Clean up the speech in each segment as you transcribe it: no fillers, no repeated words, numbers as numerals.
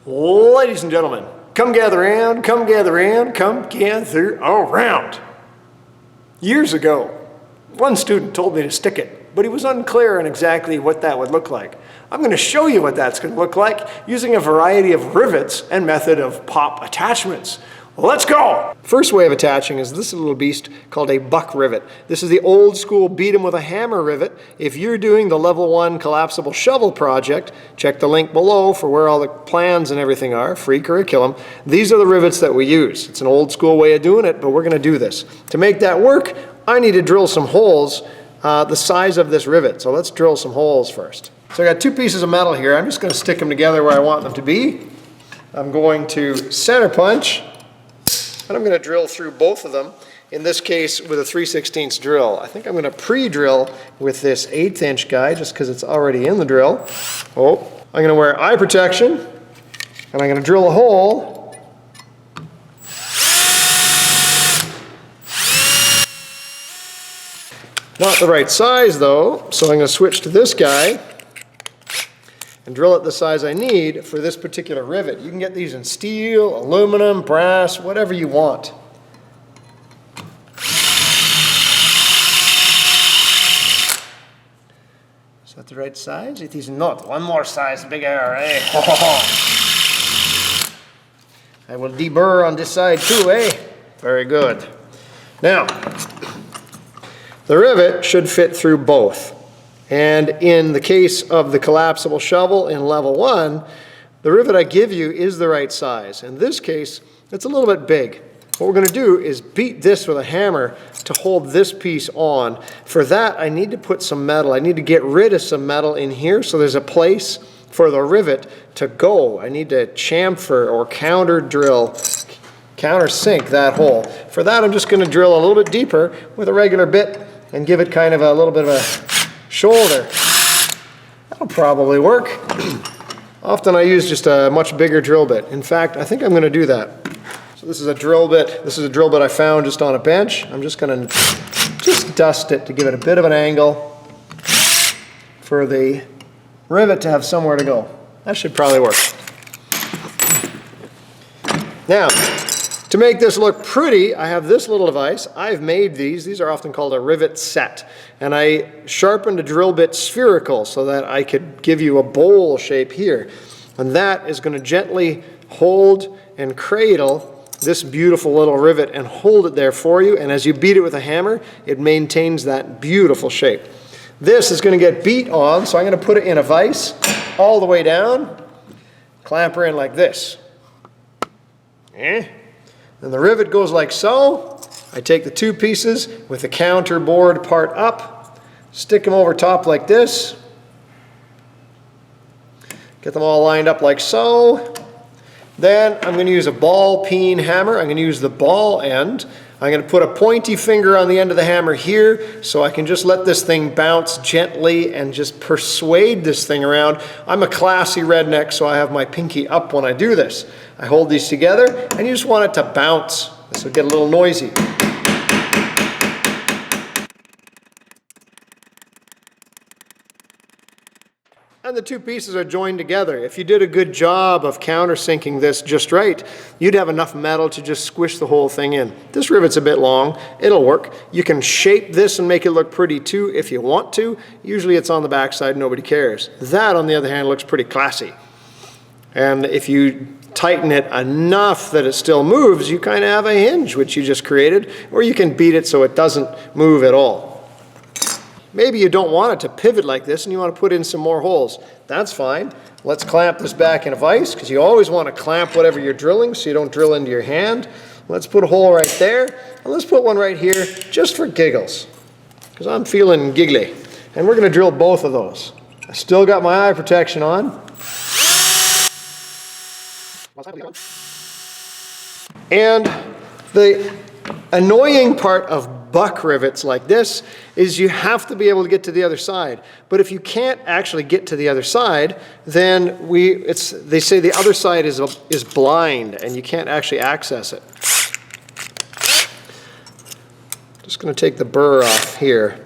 Ladies and gentlemen, come gather round, come gather round, come gather around. Years ago, one student told me to stick it, but he was unclear on exactly what that would look like. I'm going to show you what that's going to look like using a variety of rivets and method of pop attachments. Let's go! First way of attaching is this little beast called a buck rivet. This is the old school beat 'em with a hammer rivet. If you're doing the level 1 collapsible shovel project, check the link below for where all the plans and everything are, free curriculum. These are the rivets that we use. It's an old school way of doing it, but we're going to do this. To make that work, I need to drill some holes the size of this rivet. So let's drill some holes first. So I got 2 pieces of metal here. I'm just going to stick them together where I want them to be. I'm going to center punch. And I'm going to drill through both of them, in this case with a 3/16 drill. I think I'm going to pre-drill with this 1/8 inch guy just because it's already in the drill. Oh, I'm going to wear eye protection, and I'm going to drill a hole. Not the right size though, so I'm going to switch to this guy and drill it the size I need for this particular rivet. You can get these in steel, aluminum, brass, whatever you want. Is that the right size? It is not. One more size bigger, eh? I will deburr on this side too, eh? Very good. Now, the rivet should fit through both. And in the case of the collapsible shovel in level 1, the rivet I give you is the right size. In this case, it's a little bit big. What we're going to do is beat this with a hammer to hold this piece on. For that, I need to put some metal. I need to get rid of some metal in here so there's a place for the rivet to go. I need to chamfer or counter drill, countersink that hole. For that, I'm just going to drill a little bit deeper with a regular bit and give it kind of a little bit of a shoulder. That'll probably work. Often I use just a much bigger drill bit. In fact, I think I'm going to do that. So this is a drill bit. This is a drill bit I found just on a bench. I'm just going to just dust it to give it a bit of an angle for the rivet to have somewhere to go. That should probably work. Now, to make this look pretty, I have this little device. I've made these. These are often called a rivet set. And I sharpened a drill bit spherical so that I could give you a bowl shape here. And that is going to gently hold and cradle this beautiful little rivet and hold it there for you. And as you beat it with a hammer, it maintains that beautiful shape. This is going to get beat on, so I'm going to put it in a vise all the way down, clamp her in like this. And the rivet goes like so. I take the 2 pieces with the counter board part up, stick them over top like this, get them all lined up like so. Then I'm going to use a ball peen hammer. I'm going to use the ball end. I'm going to put a pointy finger on the end of the hammer here so I can just let this thing bounce gently and just persuade this thing around. I'm a classy redneck, so I have my pinky up when I do this. I hold these together and you just want it to bounce. This will get a little noisy. And the 2 pieces are joined together. If you did a good job of countersinking this just right, you'd have enough metal to just squish the whole thing in. This rivet's a bit long. It'll work. You can shape this and make it look pretty too if you want to. Usually it's on the backside, nobody cares. That, on the other hand, looks pretty classy. And if you tighten it enough that it still moves, you kind of have a hinge, which you just created, or you can beat it so it doesn't move at all. Maybe you don't want it to pivot like this and you want to put in some more holes. That's fine. Let's clamp this back in a vise, because you always want to clamp whatever you're drilling so you don't drill into your hand. Let's put a hole right there, and let's put one right here just for giggles, because I'm feeling giggly. And we're going to drill both of those. I still got my eye protection on. And the annoying part of buck rivets like this is you have to be able to get to the other side. But if you can't actually get to the other side, then they say the other side is blind and you can't actually access it. Just going to take the burr off here.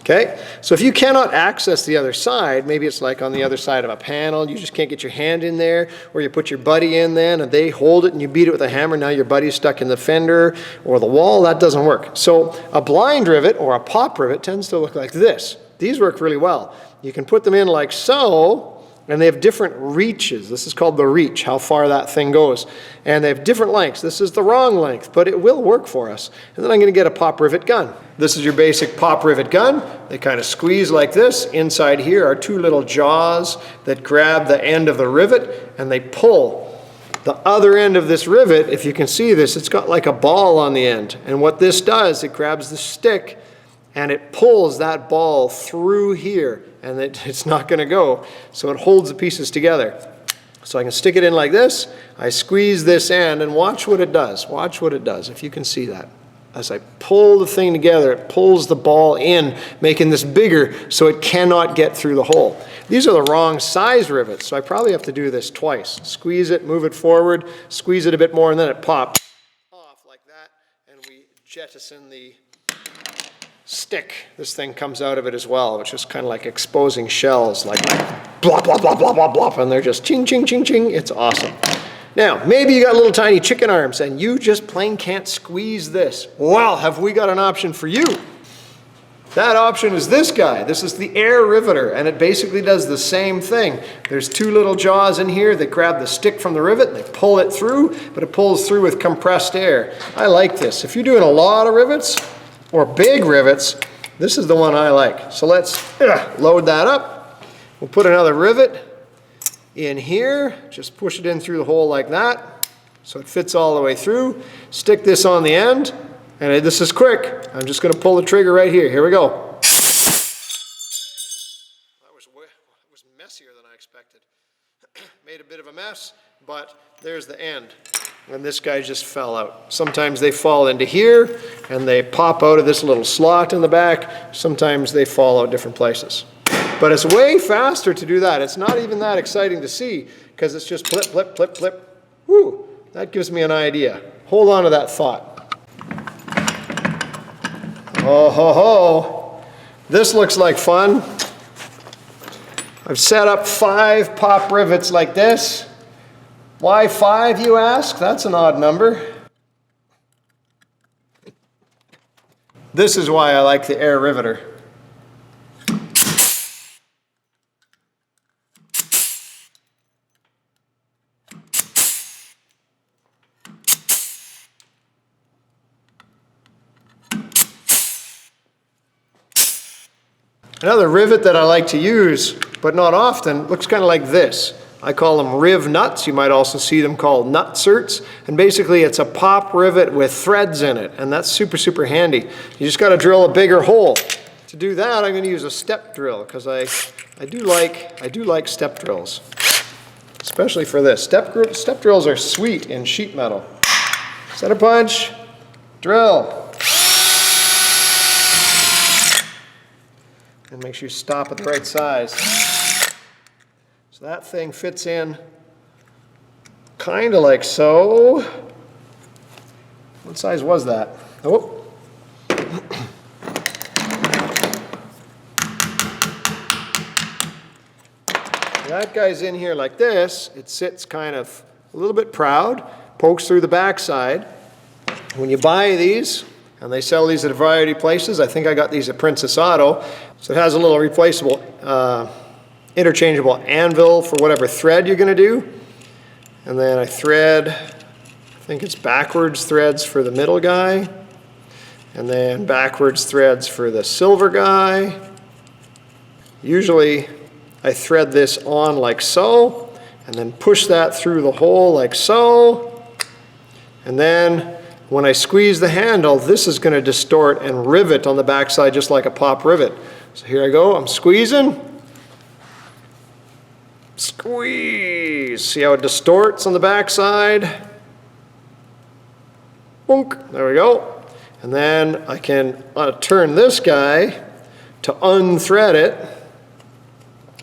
Okay, So if you cannot access the other side, maybe it's like on the other side of a panel, you just can't get your hand in there, or you put your buddy in then and they hold it and you beat it with a hammer, now your buddy's stuck in the fender or the wall, that doesn't work. So a blind rivet or a pop rivet tends to look like this. These work really well. You can put them in like so, and they have different reaches. This is called the reach, how far that thing goes. And they have different lengths. This is the wrong length, but it will work for us. And then I'm going to get a pop rivet gun. This is your basic pop rivet gun. They kind of squeeze like this. Inside here are two little jaws that grab the end of the rivet, and they pull. The other end of this rivet, if you can see this, it's got like a ball on the end. And what this does, it grabs the stick, and it pulls that ball through here, and it's not going to go. So it holds the pieces together. So I can stick it in like this, I squeeze this end, and watch what it does. Watch what it does, if you can see that. As I pull the thing together, it pulls the ball in, making this bigger so it cannot get through the hole. These are the wrong size rivets, so I probably have to do this twice. Squeeze it, move it forward, squeeze it a bit more, and then it pops off like that, and we jettison the stick. This thing comes out of it as well, which is kind of like exposing shells, like blop, blop, blop, blop, blop, blop, and they're just ching, ching, ching, ching. It's awesome. Now, maybe you got little tiny chicken arms and you just plain can't squeeze this. Well, have we got an option for you? That option is this guy. This is the air riveter, and it basically does the same thing. There's two little jaws in here that grab the stick from the rivet, and they pull it through, but it pulls through with compressed air. I like this. If you're doing a lot of rivets, or big rivets, this is the one I like. So let's load that up. We'll put another rivet in here, just push it in through the hole like that, so it fits all the way through. Stick this on the end, and this is quick. I'm just going to pull the trigger right here. Here we go. That was messier than I expected. Made a bit of a mess, but there's the end. And this guy just fell out. Sometimes they fall into here and they pop out of this little slot in the back. Sometimes they fall out different places. But it's way faster to do that. It's not even that exciting to see because it's just flip, flip, flip, flip. Whew, that gives me an idea. Hold on to that thought. Oh ho ho. This looks like fun. I've set up 5 pop rivets like this. Why 5, you ask? That's an odd number. This is why I like the air riveter. Another rivet that I like to use, but not often, looks kind of like this. I call them riv nuts. You might also see them called nutserts. And basically it's a pop rivet with threads in it. And that's super, super handy. You just got to drill a bigger hole. To do that, I'm going to use a step drill because I do like step drills. Especially for this. Step drills are sweet in sheet metal. Center punch, drill. And make sure you stop at the right size. So that thing fits in kind of like so. What size was that? Oh. That guy's in here like this. It sits kind of a little bit proud, pokes through the backside. When you buy these, and they sell these at a variety of places, I think I got these at Princess Auto. So it has a little replaceable interchangeable anvil for whatever thread you're going to do. And then I thread, I think it's backwards threads for the middle guy. And then backwards threads for the silver guy. Usually I thread this on like so, and then push that through the hole like so. And then when I squeeze the handle, this is going to distort and rivet on the backside just like a pop rivet. So here I go, I'm squeezing. Squeeze. See how it distorts on the backside? Boonk. There we go. And then I can turn this guy to unthread it.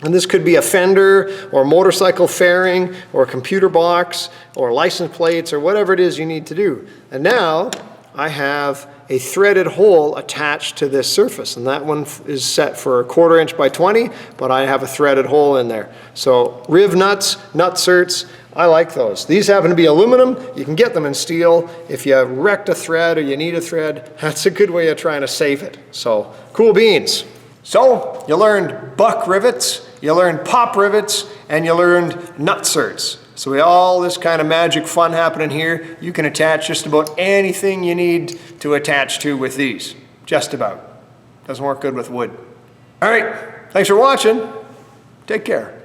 And this could be a fender or motorcycle fairing or a computer box or license plates or whatever it is you need to do. And now I have a threaded hole attached to this surface, and that one is set for 1/4 inch by 20, but I have a threaded hole in there. So Riv nuts, Nutserts, I like those. These happen to be aluminum. You can get them in steel. If you wrecked a thread or you need a thread, that's a good way of trying to save it. So cool beans. So you learned buck rivets, you learned pop rivets, and you learned Nutserts. So we all this kind of magic fun happening here. You can attach just about anything you need to attach to with these. Just about. Doesn't work good with wood. All right, thanks for watching. Take care.